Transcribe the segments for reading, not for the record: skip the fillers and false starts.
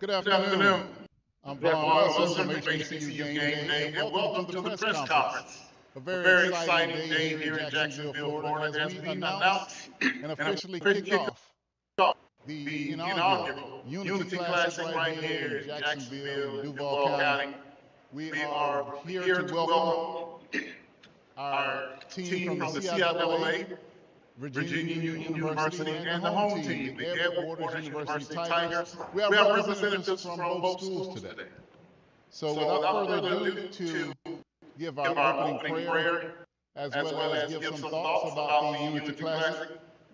Good Good afternoon. afternoon. I'm Brett Vaughn Wilson from HBCU HBCU Game Day, Gameday, and welcome to the press conference. A A very very exciting exciting day here in Jacksonville, Florida, as we announce and officially kick off the the inaugural inaugural Unity Unity Classic Classic right right here here in in Jacksonville and Jacksonville and Duval Duval County. County. We We are are here here to to welcome welcome our our team team from from the the CIAA, CIAA, Virginia Union University, University, and the home team, the Edward Waters University Tigers. We have representatives from both schools today. So without further ado, to give our opening prayer, as well as give some thoughts about the Unity Classic,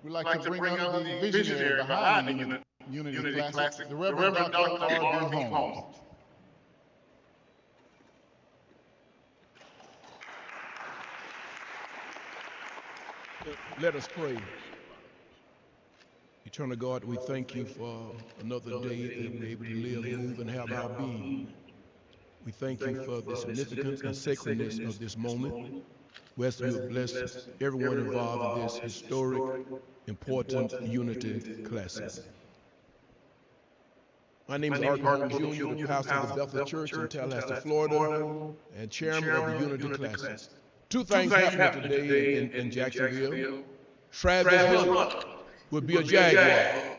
we'd like to bring up the visionary behind the Unity Classic, the Reverend Dr. R.B. Holmes. Let us pray. Eternal God, we thank you for another day that we're able to live, move, and have our being. We thank you for the significance and sacredness of this moment. We ask you to bless everyone involved in this historic, important Unity Classic. My name is Alvin Holmes Jr., the pastor of the Bethel Church in Tallahassee, Florida, and chairman of the Unity Classic. Two things happening today in Jacksonville. Travis Hunter will be a Jaguar.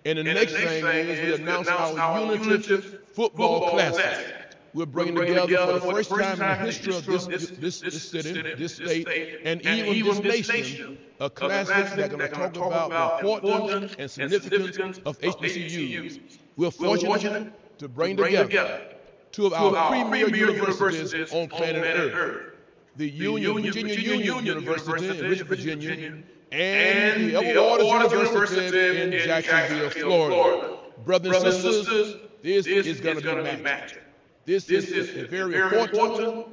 And the next thing is we announce our Unity Football Classic. We're bringing together for the first time in the history of this city, this state, and even this nation, a classic that's going to talk about the importance and significance of HBCUs. We're fortunate to bring together two of our premier universities on planet Earth. The Virginia Union University in Richmond, Virginia, and the Edward Waters University in Jacksonville, Florida. Brothers and sisters, this is going to be magic. This is very important.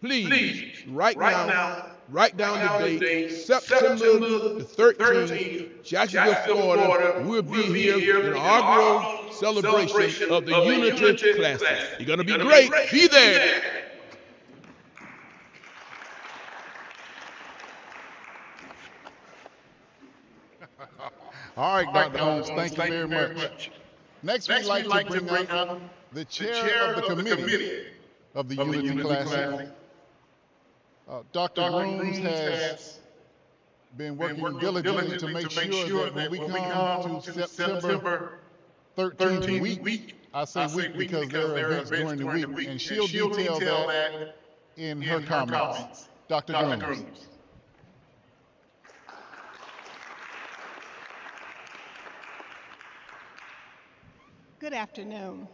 Please, right now, write down the date, September the 13th, Jacksonville, Florida. We'll be here in the inaugural celebration of the Unity Classic. It's going to be great. Be there. All right, Dr. Holmes, thank you very much. Next, we'd like to bring up the chair of the committee of the Unity Classic. Dr. Grooms has been working diligently to make sure that when we come to September 13th week, I say week because there are events during the week, and she'll detail that in her comments. Dr. Grooms. Good afternoon.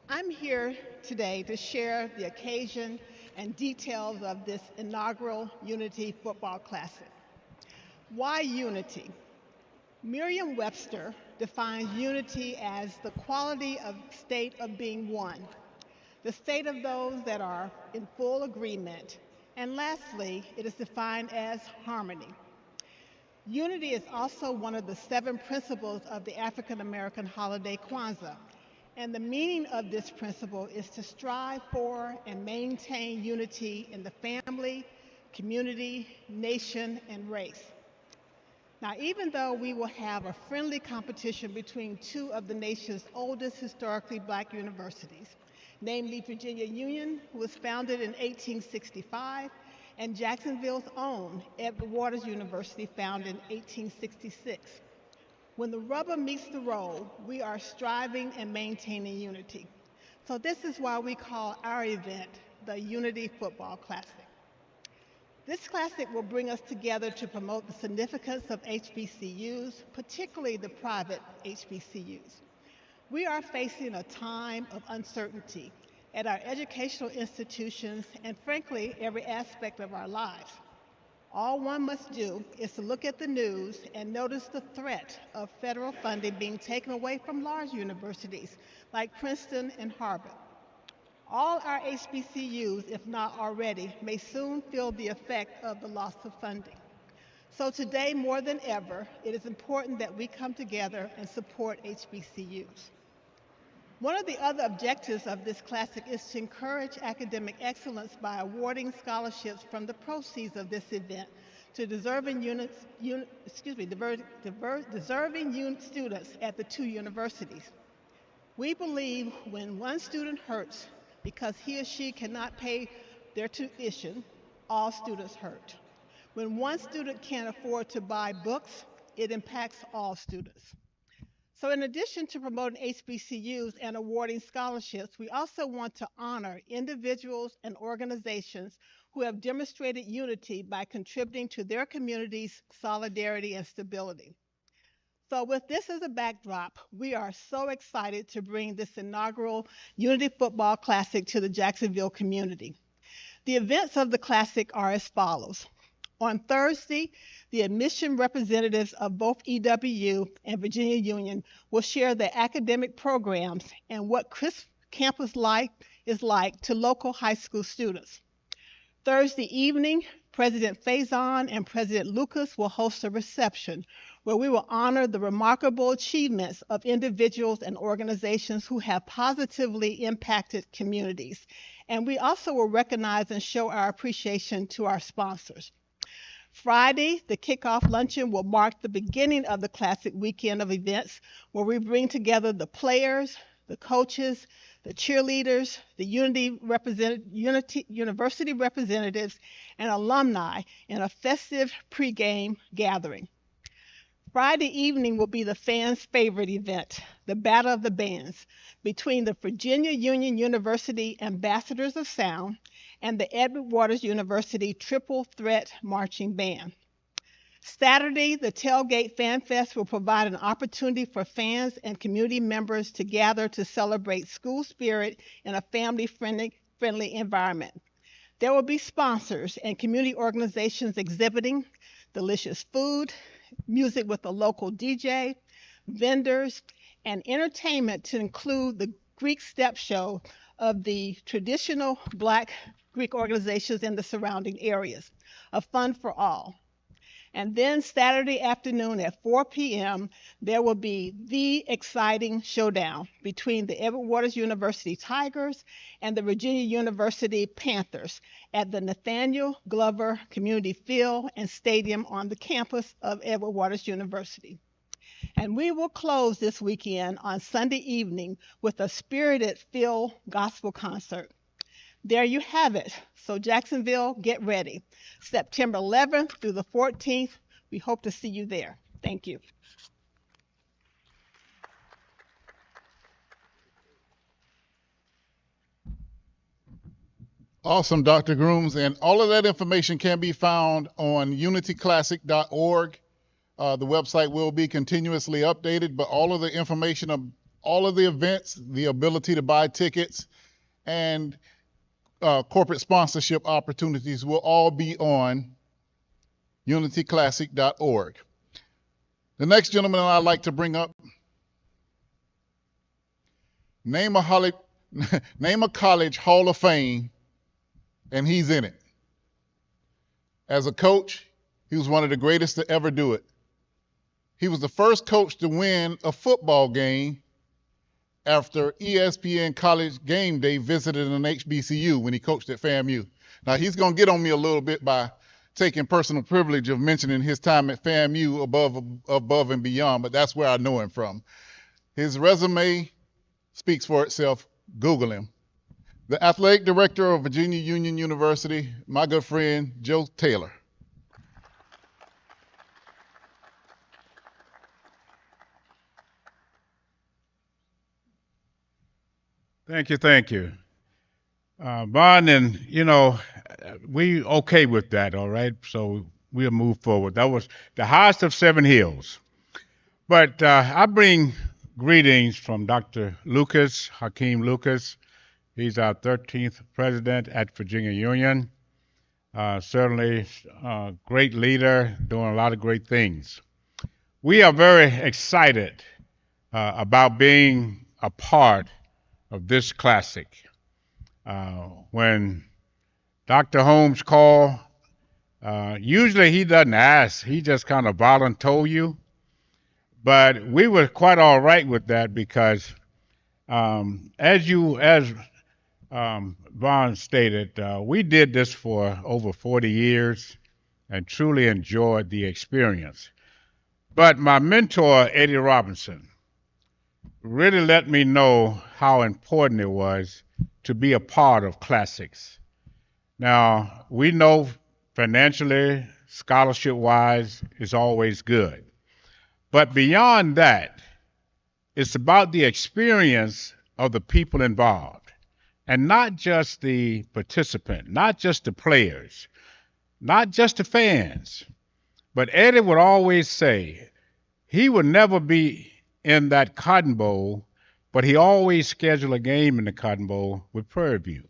I'm here today to share the occasion and details of this inaugural Unity Football Classic. Why unity? Merriam-Webster defines unity as the quality of state of being one, the state of those that are in full agreement, and lastly, it is defined as harmony. Unity is also one of the 7 principles of the African American holiday Kwanzaa, and the meaning of this principle is to strive for and maintain unity in the family, community, nation, and race. Now, even though we will have a friendly competition between 2 of the nation's oldest historically Black universities, namely Virginia Union, who was founded in 1865, and Jacksonville's own Edward Waters University, founded in 1866. When the rubber meets the road, we are striving and maintaining unity. So this is why we call our event the Unity Football Classic. This classic will bring us together to promote the significance of HBCUs, particularly the private HBCUs. We are facing a time of uncertainty at our educational institutions and, frankly, every aspect of our lives. All one must do is to look at the news and notice the threat of federal funding being taken away from large universities like Princeton and Harvard. All our HBCUs, if not already, may soon feel the effect of the loss of funding. So today, more than ever, it is important that we come together and support HBCUs. One of the other objectives of this classic is to encourage academic excellence by awarding scholarships from the proceeds of this event to deserving students at the 2 universities. We believe when one student hurts because he or she cannot pay their tuition, all students hurt. When one student can't afford to buy books, it impacts all students. So, in addition to promoting HBCUs and awarding scholarships, we also want to honor individuals and organizations who have demonstrated unity by contributing to their community's solidarity and stability. So, with this as a backdrop, we are so excited to bring this inaugural Unity Football Classic to the Jacksonville community. The events of the Classic are as follows. On Thursday, the admission representatives of both EWU and Virginia Union will share their academic programs and what crisp campus life is like to local high school students. Thursday evening, President Faison and President Lucas will host a reception where we will honor the remarkable achievements of individuals and organizations who have positively impacted communities. And we also will recognize and show our appreciation to our sponsors. Friday, the kickoff luncheon will mark the beginning of the Classic weekend of events where we bring together the players, the coaches, the cheerleaders, the university representatives, and alumni in a festive pregame gathering. Friday evening will be the fans' favorite event, the Battle of the Bands, between the Virginia Union University Ambassadors of Sound and the Edward Waters University Triple Threat Marching Band. Saturday, the Tailgate Fan Fest will provide an opportunity for fans and community members to gather to celebrate school spirit in a family-friendly environment. There will be sponsors and community organizations exhibiting delicious food, music with a local DJ, vendors, and entertainment to include the Greek step show of the traditional Black Greek organizations in the surrounding areas. A fun for all. And then Saturday afternoon at 4 p.m., there will be the exciting showdown between the Edward Waters University Tigers and the Virginia University Panthers at the Nathaniel Glover Community Field and Stadium on the campus of Edward Waters University. And we will close this weekend on Sunday evening with a spirited field gospel concert. There you have it. So Jacksonville, get ready. September 11th through the 14th, we hope to see you there. Thank you. Awesome, Dr. Grooms. And all of that information can be found on unityclassic.org. The website will be continuously updated, but all of the information of all of the events, the ability to buy tickets, and corporate sponsorship opportunities will all be on unityclassic.org. The next gentleman I'd like to bring up, name a college Hall of Fame, and he's in it. As a coach, he was one of the greatest to ever do it. He was the first coach to win a football game after ESPN College Game Day visited an HBCU when he coached at FAMU. Now, he's going to get on me a little bit by taking personal privilege of mentioning his time at FAMU above and beyond, but that's where I know him from. His resume speaks for itself. Google him. The athletic director of Virginia Union University, my good friend, Joe Taylor. Thank you. Vaughn, and we okay with that, all right? So we'll move forward. That was the highest of 7 hills. But I bring greetings from Dr. Lucas, Hakeem Lucas. He's our 13th president at Virginia Union. Certainly a great leader, doing a lot of great things. We are very excited about being a part of this classic. When Dr. Holmes called, usually he doesn't ask, he just kind of volunteer you. But we were quite all right with that because as Vaughn stated, we did this for over 40 years and truly enjoyed the experience. But my mentor, Eddie Robinson, really let me know how important it was to be a part of classics. Now, we know financially, scholarship-wise, is always good. But beyond that, it's about the experience of the people involved, and not just the participant, not just the players, not just the fans. But Eddie would always say he would never be in that Cotton Bowl, but he always scheduled a game in the Cotton Bowl with Prairie View.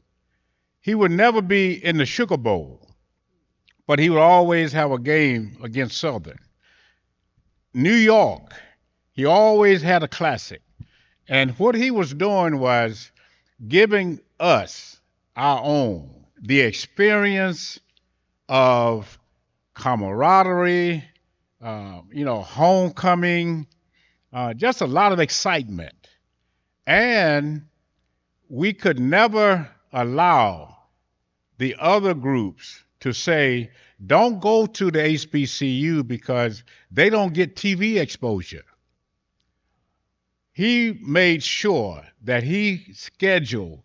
He would never be in the Sugar Bowl, but he would always have a game against Southern. New York, he always had a classic. And what he was doing was giving us our own, the experience of camaraderie, homecoming, just a lot of excitement. And we could never allow the other groups to say, don't go to the HBCU because they don't get TV exposure. He made sure that he scheduled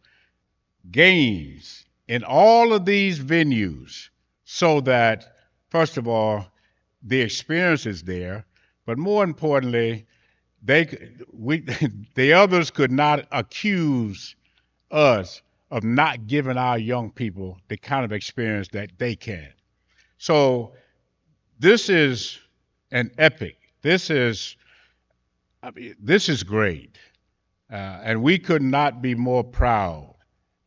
games in all of these venues so that, first of all, the experience is there, but more importantly, the others could not accuse us of not giving our young people the kind of experience that they can. So this is an epic. This is great. And we could not be more proud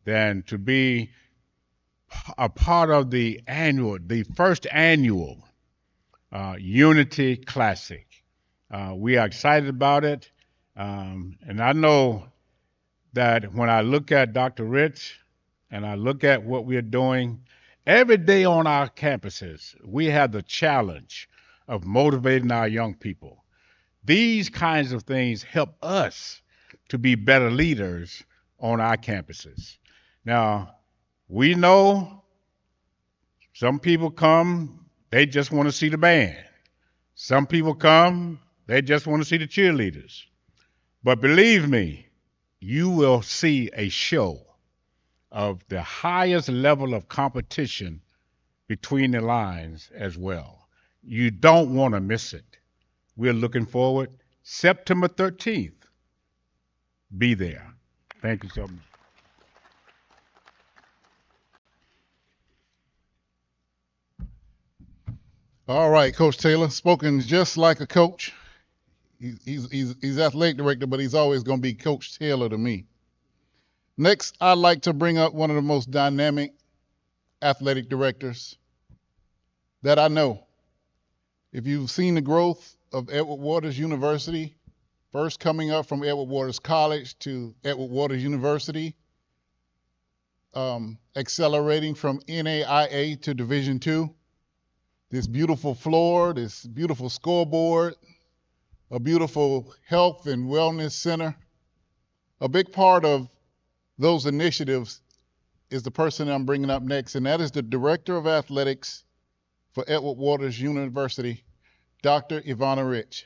than to be a part of the first annual Unity Classic. We are excited about it. And I know that when I look at Dr. Rich and I look at what we're doing, every day on our campuses, we have the challenge of motivating our young people. These kinds of things help us to be better leaders on our campuses. Now, we know some people come, they just want to see the band. Some people come, they just want to see the cheerleaders. But believe me, you will see a show of the highest level of competition between the lines as well. You don't want to miss it. We're looking forward. September 13th. Be there. Thank you so much. All right, Coach Taylor, spoken just like a coach. He's athletic director, but he's always going to be Coach Taylor to me. Next, I'd like to bring up one of the most dynamic athletic directors that I know. If you've seen the growth of Edward Waters University, first coming up from Edward Waters College to Edward Waters University, accelerating from NAIA to Division II, this beautiful floor, this beautiful scoreboard, a beautiful health and wellness center. A big part of those initiatives is the person I'm bringing up next, and that is the Director of Athletics for Edward Waters University, Dr. Ivana Rich.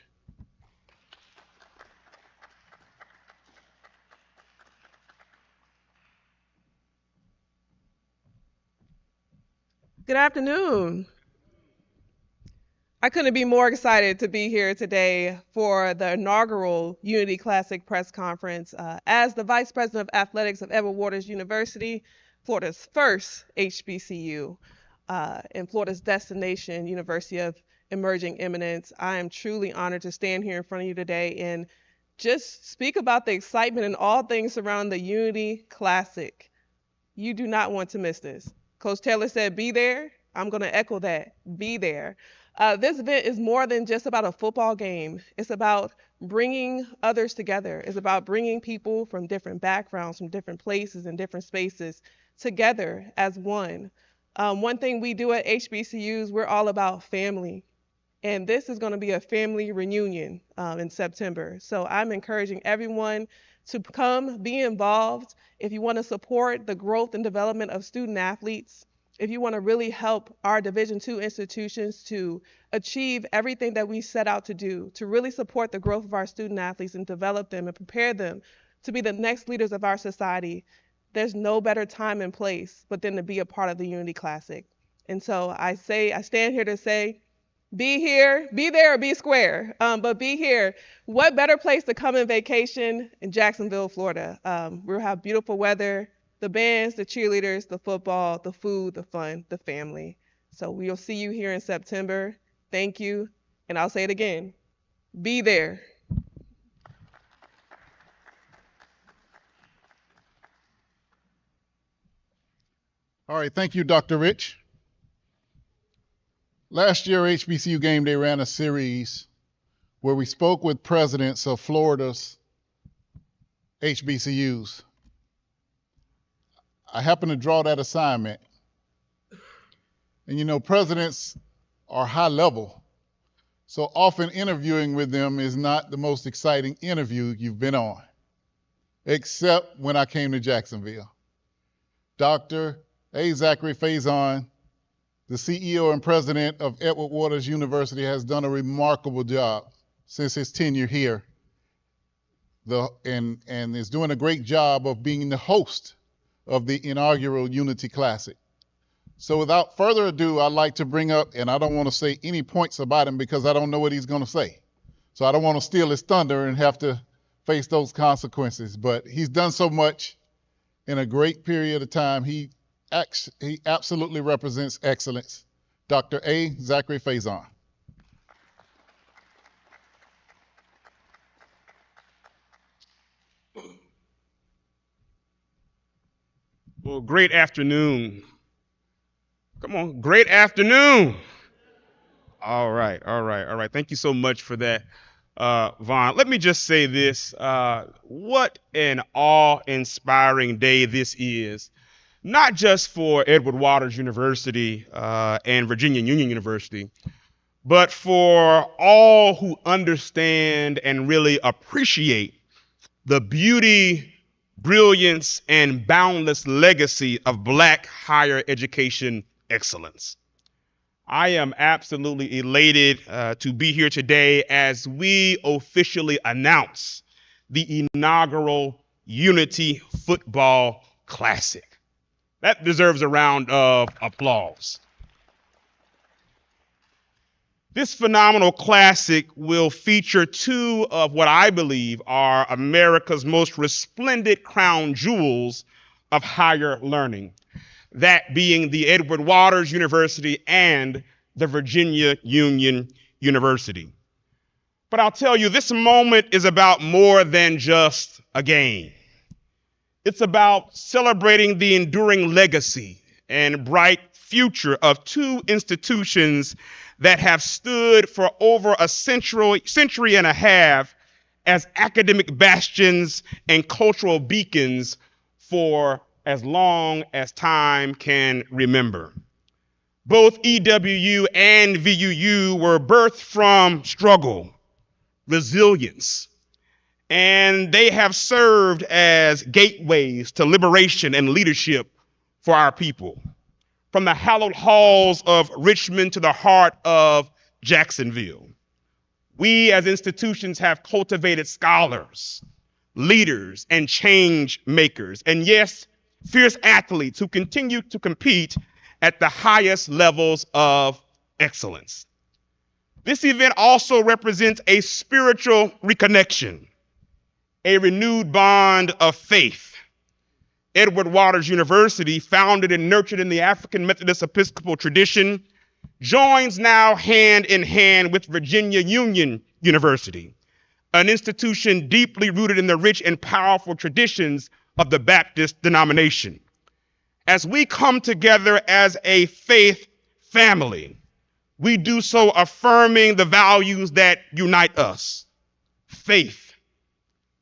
Good afternoon. I couldn't be more excited to be here today for the inaugural Unity Classic press conference as the Vice President of Athletics of Edward Waters University, Florida's first HBCU, and Florida's destination University of Emerging Eminence. I am truly honored to stand here in front of you today and just speak about the excitement and all things surrounding the Unity Classic. You do not want to miss this. Coach Taylor said, be there. I'm going to echo that. Be there. This event is more than just about a football game. It's about bringing others together. It's about bringing people from different backgrounds, from different places and different spaces together as one. One thing we do at HBCUs, we're all about family. And this is going to be a family reunion in September. So I'm encouraging everyone to come, be involved. If you want to support the growth and development of student athletes, if you want to really help our Division II institutions to achieve everything that we set out to do, to really support the growth of our student athletes and develop them and prepare them to be the next leaders of our society, there's no better time and place but then to be a part of the Unity Classic. And so I stand here to say, be here, be there, or be square, but be here. What better place to come and vacation in Jacksonville, Florida? We'll have beautiful weather, the bands, the cheerleaders, the football, the food, the fun, the family. So we'll see you here in September. Thank you. And I'll say it again, be there. All right, thank you, Dr. Rich. Last year, HBCU Game Day ran a series where we spoke with presidents of Florida's HBCUs. I happened to draw that assignment. And you know, presidents are high level, so often interviewing with them is not the most exciting interview you've been on, except when I came to Jacksonville. Dr. A. Zachary Faison, the CEO and president of Edward Waters University, has done a remarkable job since his tenure here, and is doing a great job of being the host of the inaugural Unity Classic. So without further ado, I'd like to bring up, and I don't want to say any points about him because I don't know what he's going to say. So I don't want to steal his thunder and have to face those consequences, but he's done so much in a great period of time. He absolutely represents excellence. Dr. A. Zachary Faison. Well, great afternoon. Come on, great afternoon. All right. Thank you so much for that, Vaughn. Let me just say this. What an awe-inspiring day this is. Not just for Edward Waters University and Virginia Union University, but for all who understand and really appreciate the beauty, brilliance, and boundless legacy of Black higher education excellence. I am absolutely elated to be here today as we officially announce the inaugural Unity Football Classic. That deserves a round of applause. This phenomenal classic will feature two of what I believe are America's most resplendent crown jewels of higher learning, that being the Edward Waters University and the Virginia Union University. But I'll tell you, this moment is about more than just a game. It's about celebrating the enduring legacy and bright future of two institutions that have stood for over a century and a half as academic bastions and cultural beacons for as long as time can remember. Both EWU and VUU were birthed from struggle, resilience, and they have served as gateways to liberation and leadership for our people. From the hallowed halls of Richmond to the heart of Jacksonville, we as institutions have cultivated scholars, leaders, and change makers, and yes, fierce athletes who continue to compete at the highest levels of excellence. This event also represents a spiritual reconnection, a renewed bond of faith. Edward Waters University, founded and nurtured in the African Methodist Episcopal tradition, joins now hand in hand with Virginia Union University, an institution deeply rooted in the rich and powerful traditions of the Baptist denomination. As we come together as a faith family, we do so affirming the values that unite us: faith,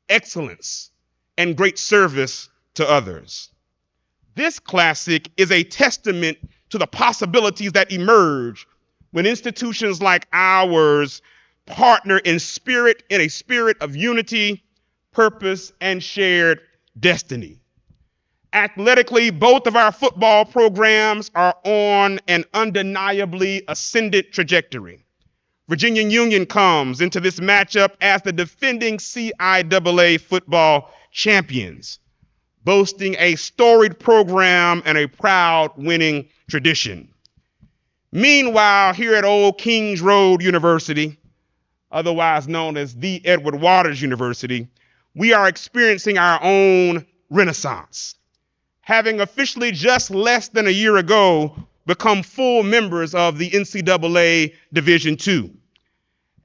excellence, and great service to others. This classic is a testament to the possibilities that emerge when institutions like ours partner in a spirit of unity, purpose, and shared destiny. Athletically, both of our football programs are on an undeniably ascendant trajectory. Virginia Union comes into this matchup as the defending CIAA football champions, boasting a storied program and a proud winning tradition. Meanwhile, here at Old Kings Road University, otherwise known as the Edward Waters University, we are experiencing our own renaissance, having officially just less than a year ago become full members of the NCAA Division II.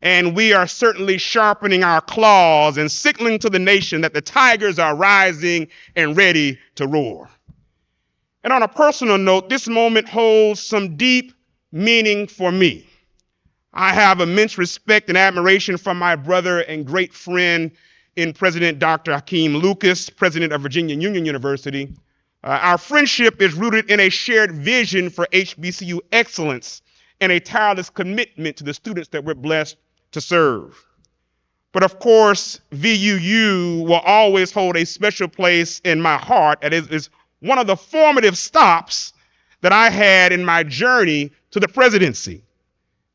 And we are certainly sharpening our claws and signaling to the nation that the Tigers are rising and ready to roar. And on a personal note, this moment holds some deep meaning for me. I have immense respect and admiration for my brother and great friend in President Dr. Hakeem Lucas, president of Virginia Union University. Our friendship is rooted in a shared vision for HBCU excellence and a tireless commitment to the students that we're blessed to serve. But of course, VUU will always hold a special place in my heart, and it is one of the formative stops that I had in my journey to the presidency.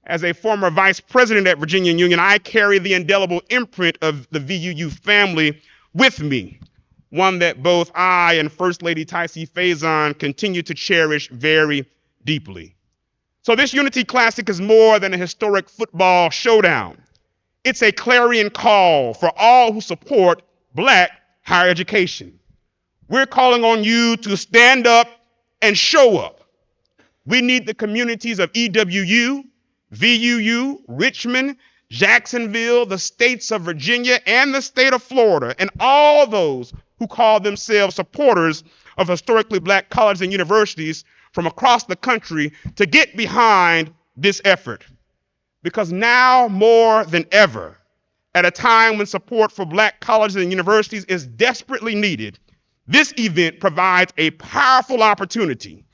As a former vice president at Virginia Union, I carry the indelible imprint of the VUU family with me, one that both I and First Lady Tycee Faison continue to cherish very deeply. So this Unity Classic is more than a historic football showdown. It's a clarion call for all who support Black higher education. We're calling on you to stand up and show up. We need the communities of EWU, VUU, Richmond, Jacksonville, the states of Virginia, and the state of Florida, and all those who call themselves supporters of historically Black colleges and universities from across the country to get behind this effort. Because now more than ever, at a time when support for Black colleges and universities is desperately needed, this event provides a powerful opportunity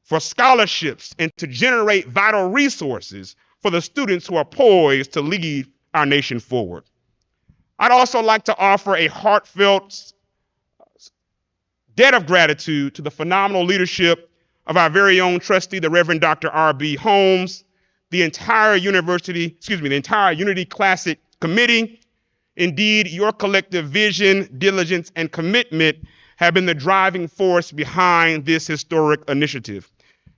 for scholarships and to generate vital resources for the students who are poised to lead our nation forward. I'd also like to offer a heartfelt debt of gratitude to the phenomenal leadership of our very own trustee, the Reverend Dr. R.B. Holmes, the entire Unity Classic Committee. Indeed, your collective vision, diligence, and commitment have been the driving force behind this historic initiative.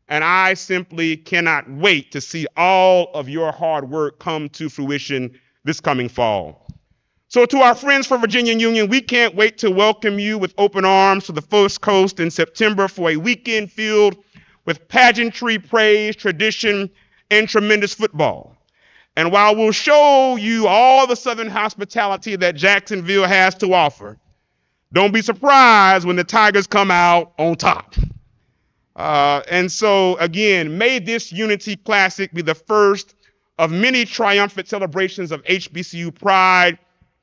And I simply cannot wait to see all of your hard work come to fruition this coming fall. So to our friends from Virginia Union, we can't wait to welcome you with open arms to the First Coast in September for a weekend filled with pageantry, praise, tradition, and tremendous football. And while we'll show you all the Southern hospitality that Jacksonville has to offer, don't be surprised when the Tigers come out on top. And so, again, may this Unity Classic be the first of many triumphant celebrations of HBCU pride,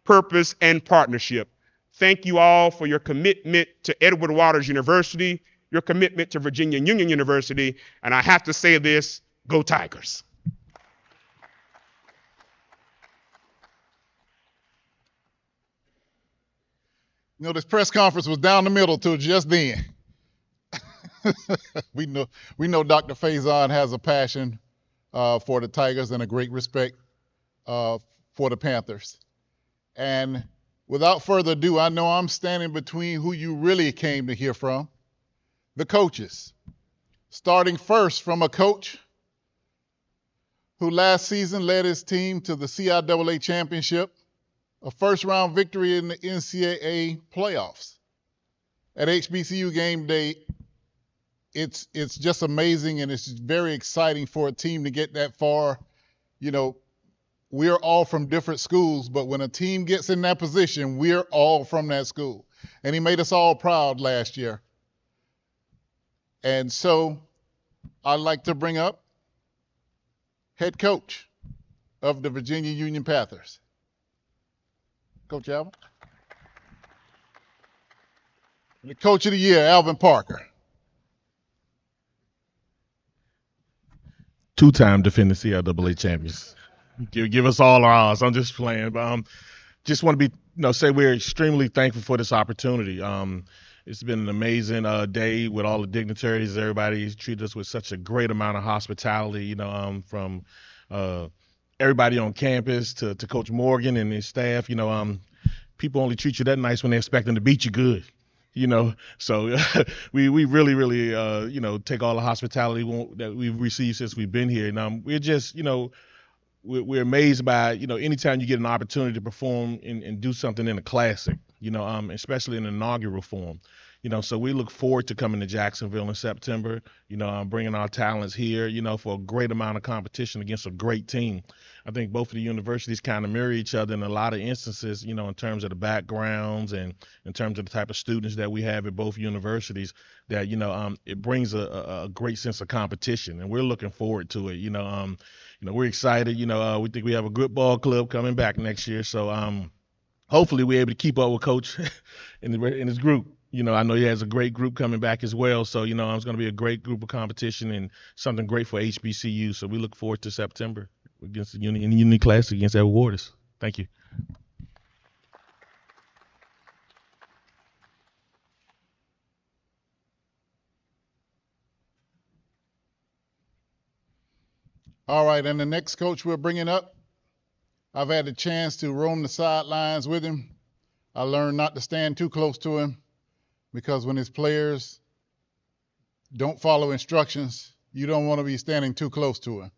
purpose, and partnership. Thank you all for your commitment to Edward Waters University, your commitment to Virginia Union University, and I have to say this, go Tigers. You know, this press conference was down the middle till just then. We know Dr. Faison has a passion for the Tigers and a great respect for the Panthers. And without further ado, I know I'm standing between who you really came to hear from, the coaches. Starting first from a coach who last season led his team to the CIAA championship, a first-round victory in the NCAA playoffs. At HBCU Game Day, it's just amazing, and it's very exciting for a team to get that far. You know, we're all from different schools, but when a team gets in that position, we're all from that school. And he made us all proud last year. And so I'd like to bring up head coach of the Virginia Union Panthers, Coach Alvin. The coach of the year, Alvin Parker. Two-time defending CIAA champions. Give us all our odds. I'm just playing. But just want to say we're extremely thankful for this opportunity. It's been an amazing day with all the dignitaries. Everybody's treated us with such a great amount of hospitality, from everybody on campus to Coach Morgan and his staff. People only treat you that nice when they expect them to beat you good. So we really take all the hospitality that we've received since we've been here, and we're just we're amazed by anytime you get an opportunity to perform and do something in a classic, especially in an inaugural form. So we look forward to coming to Jacksonville in September, bringing our talents here, for a great amount of competition against a great team. I think both of the universities kind of mirror each other in a lot of instances, in terms of the backgrounds and in terms of the type of students that we have at both universities, that, it brings a great sense of competition, and we're looking forward to it. We're excited. We think we have a good ball club coming back next year. So hopefully we're able to keep up with Coach in his group. I know he has a great group coming back as well. So, it's going to be a great group of competition and something great for HBCU. So we look forward to September against the Unity Classic against Edward Waters. Thank you. All right, and the next coach we're bringing up, I've had the chance to roam the sidelines with him. I learned not to stand too close to him, because when his players don't follow instructions, you don't want to be standing too close to him.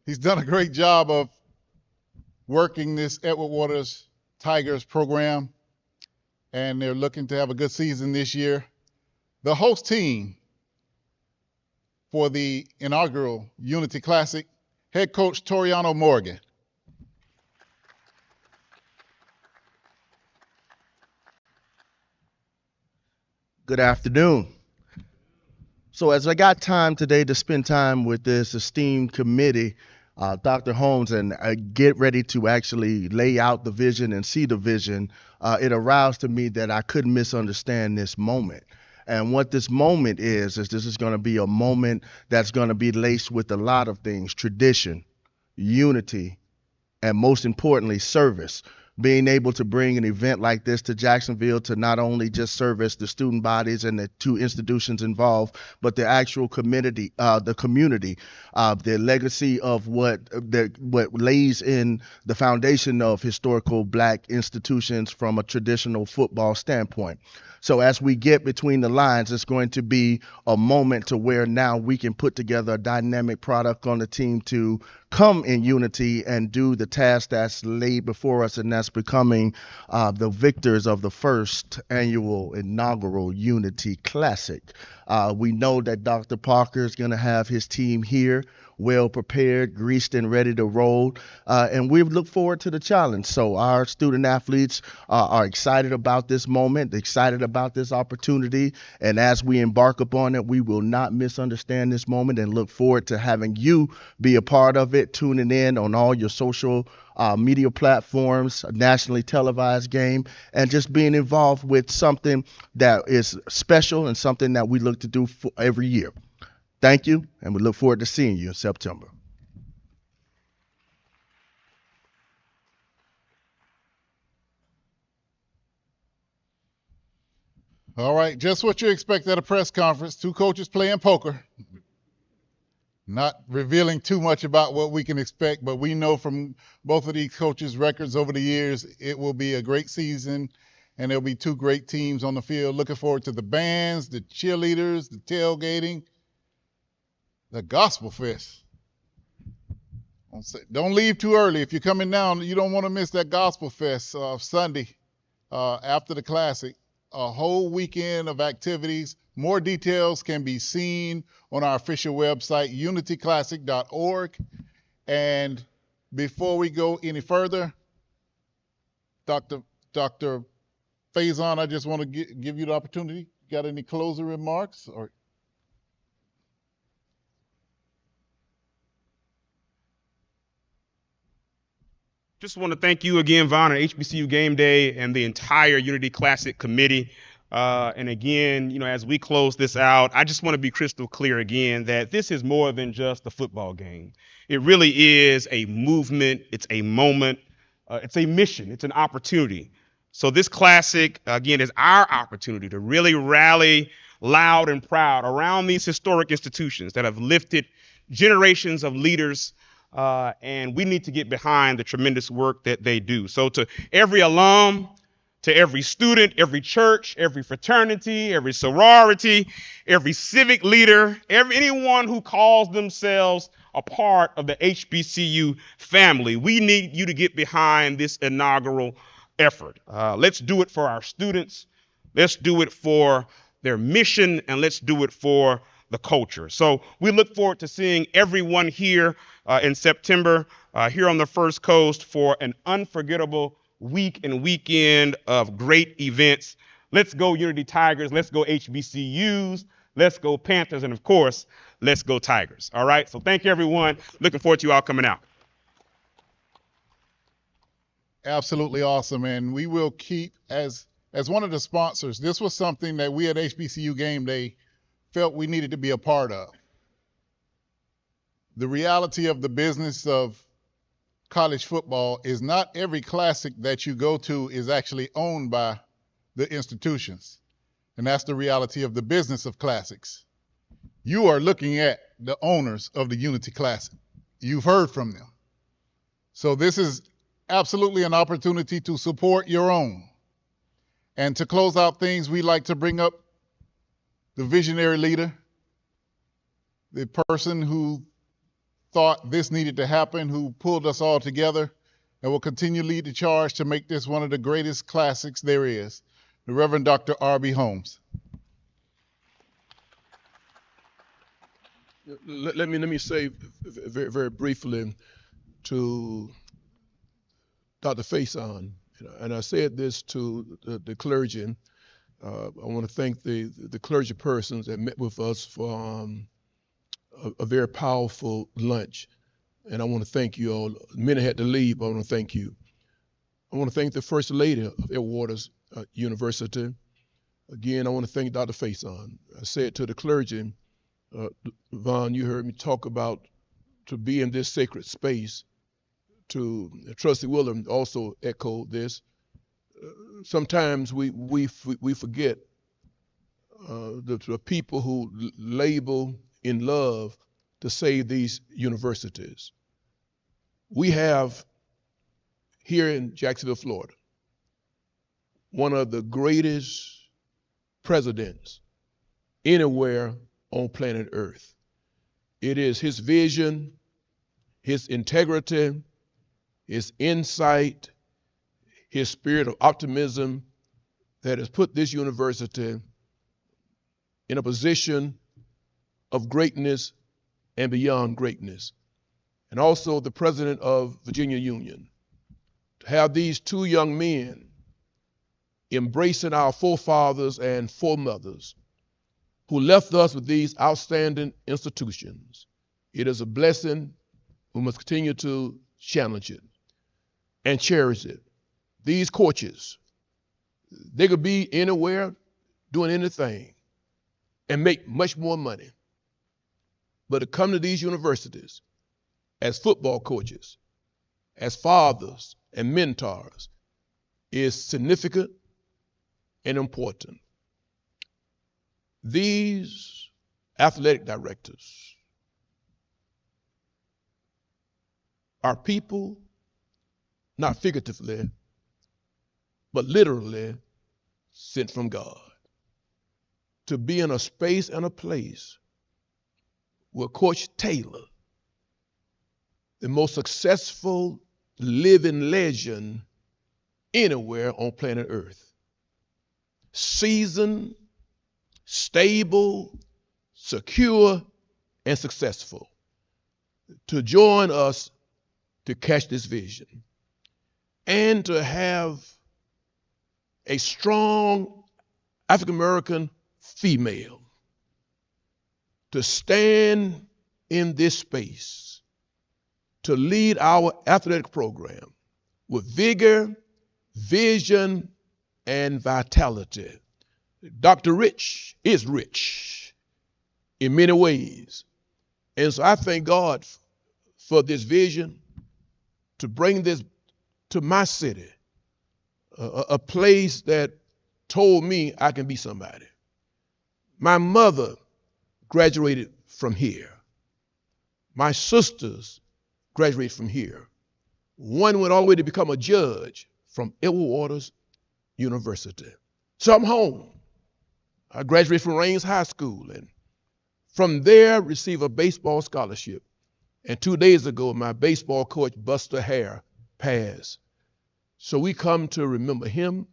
He's done a great job of working this Edward Waters Tigers program, and they're looking to have a good season this year. The host team for the inaugural Unity Classic, head coach Toriano Morgan. Good afternoon. So as I got time today to spend time with this esteemed committee, Dr. Holmes, and get ready to actually lay out the vision and see the vision, it aroused to me that I couldn't misunderstand this moment. And what this moment is this is going to be a moment that's going to be laced with a lot of things: tradition, unity, and most importantly, service. Being able to bring an event like this to Jacksonville to not only just service the student bodies and the two institutions involved, but the actual community, the legacy of what lays in the foundation of historical Black institutions from a traditional football standpoint. So as we get between the lines, it's going to be a moment to where now we can put together a dynamic product on the team to come in unity and do the task that's laid before us, and that's becoming the victors of the first annual inaugural Unity Classic. We know that Dr. Parker is going to have his team here, well prepared, greased, and ready to roll. And we look forward to the challenge. So our student athletes are excited about this moment, excited about this opportunity. And as we embark upon it, we will not misunderstand this moment and look forward to having you be a part of it, tuning in on all your social media platforms, a nationally televised game, and just being involved with something that is special and something that we look to do for every year. Thank you, and we look forward to seeing you in September. All right, just what you expect at a press conference: two coaches playing poker. Not revealing too much about what we can expect, but we know from both of these coaches' records over the years, it will be a great season, and there'll be two great teams on the field. Looking forward to the bands, the cheerleaders, the tailgating, the Gospel Fest. Don't leave too early. If you're coming down, you don't want to miss that Gospel Fest Sunday after the Classic. A whole weekend of activities. More details can be seen on our official website, unityclassic.org. And before we go any further, Dr. Faison, I just want to give you the opportunity. Got any closing remarks? Or Just want to thank you again, Vaughn, and HBCU Game Day and the entire Unity Classic committee. And again, as we close this out, I just want to be crystal clear again that this is more than just a football game. It really is a movement. It's a moment. It's a mission. It's an opportunity So this classic, again, is our opportunity to really rally loud and proud around these historic institutions that have lifted generations of leaders, and we need to get behind the tremendous work that they do. So to every alum, to every student, every church, every fraternity, every sorority, every civic leader, anyone who calls themselves a part of the HBCU family, we need you to get behind this inaugural effort. Let's do it for our students. Let's do it for their mission, and let's do it for the culture. So we look forward to seeing everyone here in September here on the First Coast for an unforgettable week and weekend of great events. Let's go Unity Tigers. Let's go HBCUs. Let's go Panthers. And of course, let's go Tigers. All right. So thank you, everyone. Looking forward to you all coming out. Absolutely awesome. And we will keep, as one of the sponsors, this was something that we at HBCU Game Day felt we needed to be a part of. The reality of the business of college football is not every classic that you go to is actually owned by the institutions. And that's the reality of the business of classics. You are looking at the owners of the Unity Classic. You've heard from them. So this is absolutely an opportunity to support your own. And to close out things, we like to bring up the visionary leader, the person who thought this needed to happen, who pulled us all together, and will continue to lead the charge to make this one of the greatest classics there is, the Reverend Dr. R.B. Holmes. Let me say very, very briefly to Dr. Faison, and I said this to the clergy. I want to thank the clergy persons that met with us for a very powerful lunch. And I want to thank you all. Many had to leave, but I want to thank you. I want to thank the First Lady of Edward's University. Again, I want to thank Dr. Faison. I said to the clergy, Vaughn, you heard me talk about to be in this sacred space. To Trustee Willem also echoed this. Sometimes we forget the people who labor in love to save these universities. We have here in Jacksonville, Florida, one of the greatest presidents anywhere on planet Earth. It is his vision, his integrity, his insight, his spirit of optimism that has put this university in a position of greatness and beyond greatness. And also the president of Virginia Union. To have these two young men embracing our forefathers and foremothers who left us with these outstanding institutions. It is a blessing. We must continue to challenge it and cherish it. These coaches, they could be anywhere doing anything and make much more money. But to come to these universities as football coaches, as fathers and mentors is significant and important. These athletic directors are people, not figuratively, but literally sent from God to be in a space and a place where Coach Taylor, the most successful living legend anywhere on planet Earth, seasoned, stable, secure, and successful, to join us to catch this vision and to have a strong African-American female to stand in this space to lead our athletic program with vigor, vision, and vitality. Dr. Rich is rich in many ways. And so I thank God for this vision to bring this to my city, a place that told me I can be somebody. My mother graduated from here. My sisters graduated from here. One went all the way to become a judge from Edward Waters University. So I'm home. I graduated from Raines High School, and from there received a baseball scholarship. And 2 days ago, my baseball coach, Buster Hare, passed. So we come to remember him,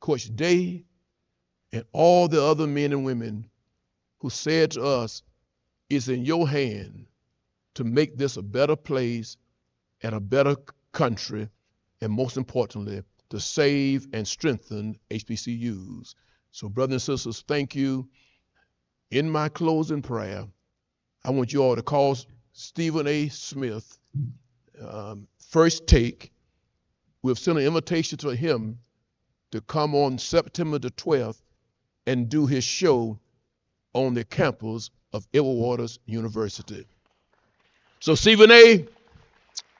Coach Day, and all the other men and women who said to us, it's in your hand to make this a better place and a better country, and most importantly, to save and strengthen HBCUs. So brothers and sisters, thank you. In my closing prayer, I want you all to call Stephen A. Smith, First Take. We've sent an invitation to him to come on September the 12th and do his show on the campus of Edward Waters University. So Stephen A.,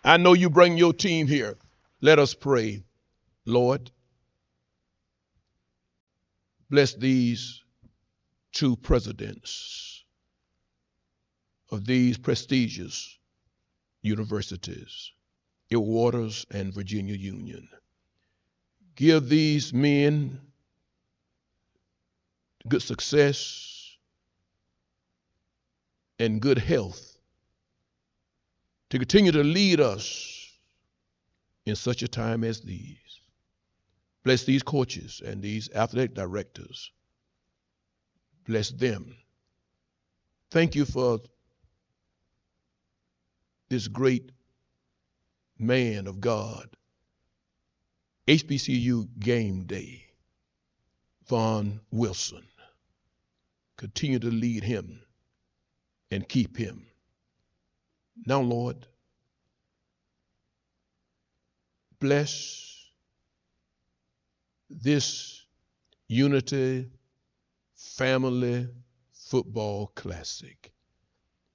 I know you bring your team here. Let us pray. Lord, bless these two presidents of these prestigious universities, Edward Waters and Virginia Union. Give these men good success and good health to continue to lead us in such a time as these. Bless these coaches and these athletic directors. Bless them. Thank you for this great man of God, HBCU Game Day, Vaughn Wilson. Continue to lead him and keep him. Now, Lord, bless this Unity Family Football Classic.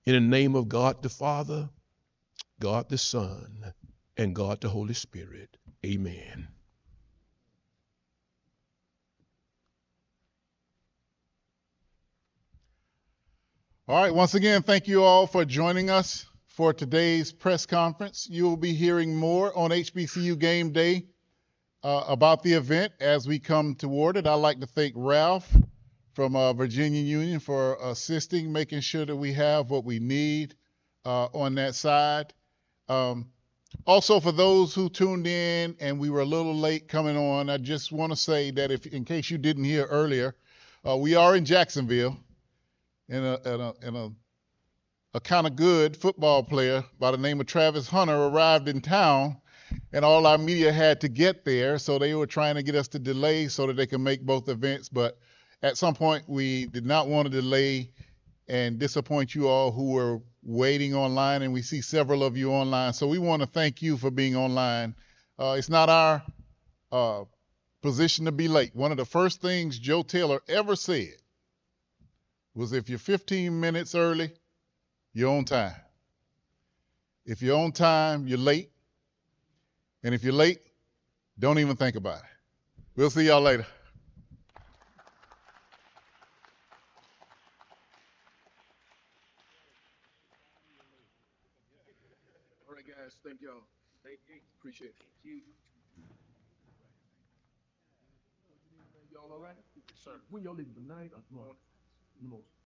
In the name of God the Father, God the Son, and God the Holy Spirit. Amen. All right, once again, thank you all for joining us for today's press conference. You will be hearing more on HBCU Game Day about the event as we come toward it. I'd like to thank Ralph from Virginia Union for assisting, making sure that we have what we need on that side. Also, for those who tuned in and we were a little late coming on, I just want to say that if, in case you didn't hear earlier, we are in Jacksonville, and a kind of good football player by the name of Travis Hunter arrived in town, and all our media had to get there, so they were trying to get us to delay so that they can make both events. But at some point, we did not want to delay and disappoint you all who were waiting online, and we see several of you online. So we want to thank you for being online. It's not our position to be late. One of the first things Joe Taylor ever said was, if you're 15 minutes early, you're on time. If you're on time, you're late. And if you're late, don't even think about it. We'll see y'all later. All right, guys. Thank y'all. Thank you. Appreciate it. Thank you. Y'all all right? Sir. When y'all leaving tonight or tomorrow?